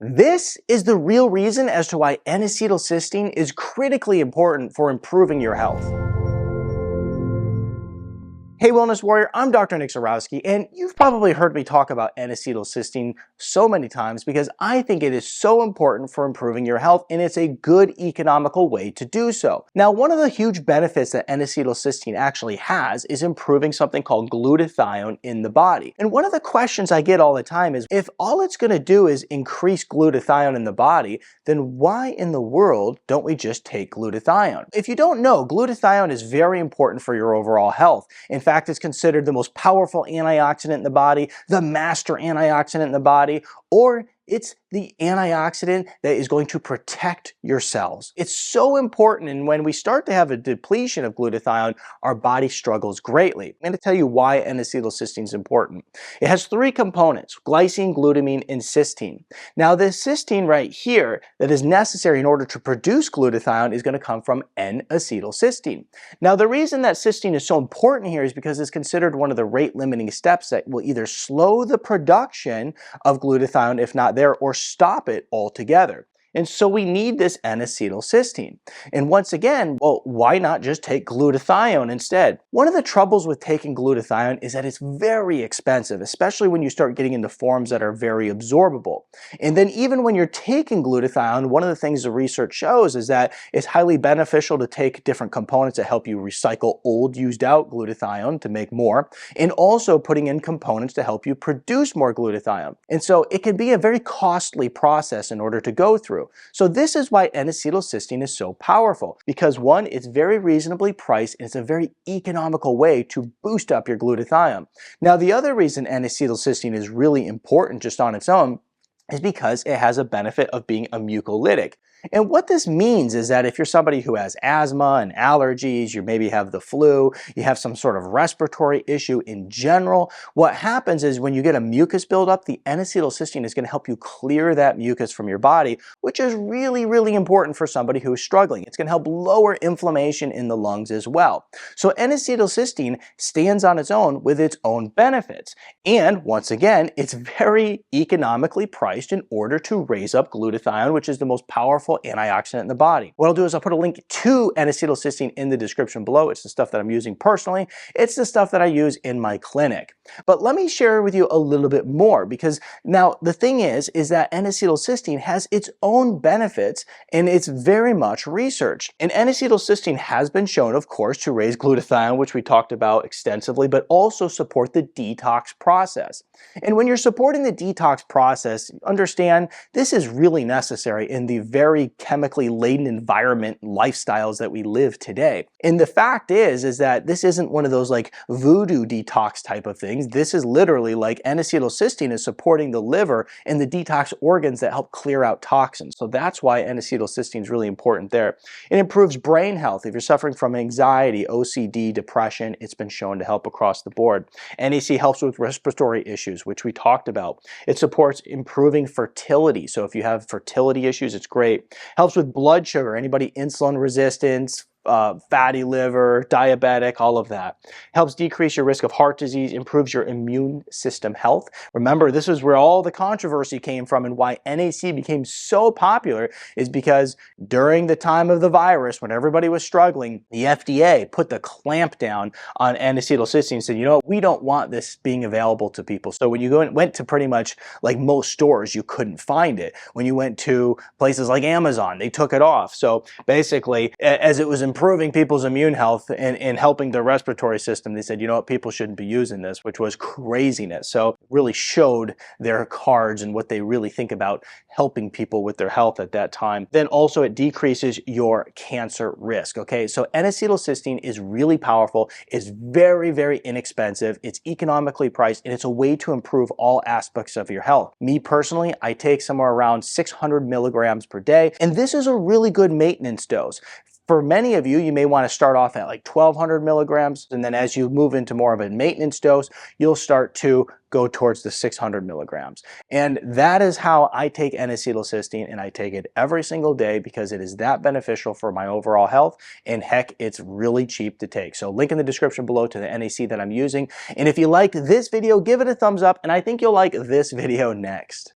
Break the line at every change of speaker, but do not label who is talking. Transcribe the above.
This is the real reason as to why N-acetylcysteine is critically important for improving your health. Hey Wellness Warrior, I'm Dr. Nick Zyrowski, and you've probably heard me talk about N-acetylcysteine so many times because I think it is so important for improving your health, and it's a good economical way to do so. Now, one of the huge benefits that N-acetylcysteine actually has is improving something called glutathione in the body. And one of the questions I get all the time is, if all it's going to do is increase glutathione in the body, then why in the world don't we just take glutathione? If you don't know, glutathione is very important for your overall health. In fact, it's considered the most powerful antioxidant in the body, the master antioxidant in the body, or it's the antioxidant that is going to protect your cells. It's so important, and when we start to have a depletion of glutathione, our body struggles greatly. I'm going to tell you why N-acetylcysteine is important. It has three components: glycine, glutamine, and cysteine. Now, this cysteine right here that is necessary in order to produce glutathione is going to come from N-acetylcysteine. Now, the reason that cysteine is so important here is because it's considered one of the rate-limiting steps that will either slow the production of glutathione, if not there, or stop it altogether. And so we need this N-acetylcysteine. And once again, well, why not just take glutathione instead? One of the troubles with taking glutathione is that it's very expensive, especially when you start getting into forms that are very absorbable. And then even when you're taking glutathione, one of the things the research shows is that it's highly beneficial to take different components that help you recycle old, used out glutathione to make more, and also putting in components to help you produce more glutathione. And so it can be a very costly process in order to go through. So this is why N-acetylcysteine is so powerful, because one, it's very reasonably priced and it's a very economical way to boost up your glutathione. Now, the other reason N-acetylcysteine is really important just on its own is because it has a benefit of being a mucolytic. And what this means is that if you're somebody who has asthma and allergies, you maybe have the flu, you have some sort of respiratory issue in general, what happens is when you get a mucus buildup, the N-acetylcysteine is going to help you clear that mucus from your body, which is really, really important for somebody who is struggling. It's going to help lower inflammation in the lungs as well. So N-acetylcysteine stands on its own with its own benefits. And once again, it's very economically priced in order to raise up glutathione, which is the most powerful antioxidant in the body. What I'll do is I'll put a link to N-acetylcysteine in the description below. It's the stuff that I'm using personally. It's the stuff that I use in my clinic. But let me share with you a little bit more, because now the thing is that N-acetylcysteine has its own benefits and it's very much researched. And N-acetylcysteine has been shown, of course, to raise glutathione, which we talked about extensively, but also support the detox process. And when you're supporting the detox process, understand this is really necessary in the very chemically laden environment lifestyles that we live today. And the fact is that this isn't one of those like voodoo detox type of things. This is literally like N-acetylcysteine is supporting the liver and the detox organs that help clear out toxins. So that's why N-acetylcysteine is really important there. It improves brain health. If you're suffering from anxiety, OCD, depression, it's been shown to help across the board. NAC helps with respiratory issues, which we talked about. It supports improving fertility. So if you have fertility issues, it's great. Helps with blood sugar, anybody insulin resistance, fatty liver, diabetic, all of that. Helps decrease your risk of heart disease, improves your immune system health. Remember, this is where all the controversy came from, and why NAC became so popular is because during the time of the virus, when everybody was struggling, the FDA put the clamp down on N-acetylcysteine and said, you know what, we don't want this being available to people. So when you went to pretty much like most stores, you couldn't find it. When you went to places like Amazon, they took it off. So basically, as it was improving people's immune health and helping their respiratory system, they said, you know what, people shouldn't be using this, which was craziness. So it really showed their cards and what they really think about helping people with their health at that time. Then also it decreases your cancer risk, okay? So N-acetylcysteine is really powerful, it's very, very inexpensive, it's economically priced, and it's a way to improve all aspects of your health. Me personally, I take somewhere around 600 milligrams per day, and this is a really good maintenance dose. For many of you, you may want to start off at like 1,200 milligrams, and then as you move into more of a maintenance dose, you'll start to go towards the 600 milligrams. And that is how I take N-acetylcysteine, and I take it every single day because it is that beneficial for my overall health, and heck, it's really cheap to take. So link in the description below to the NAC that I'm using. And if you liked this video, give it a thumbs up, and I think you'll like this video next.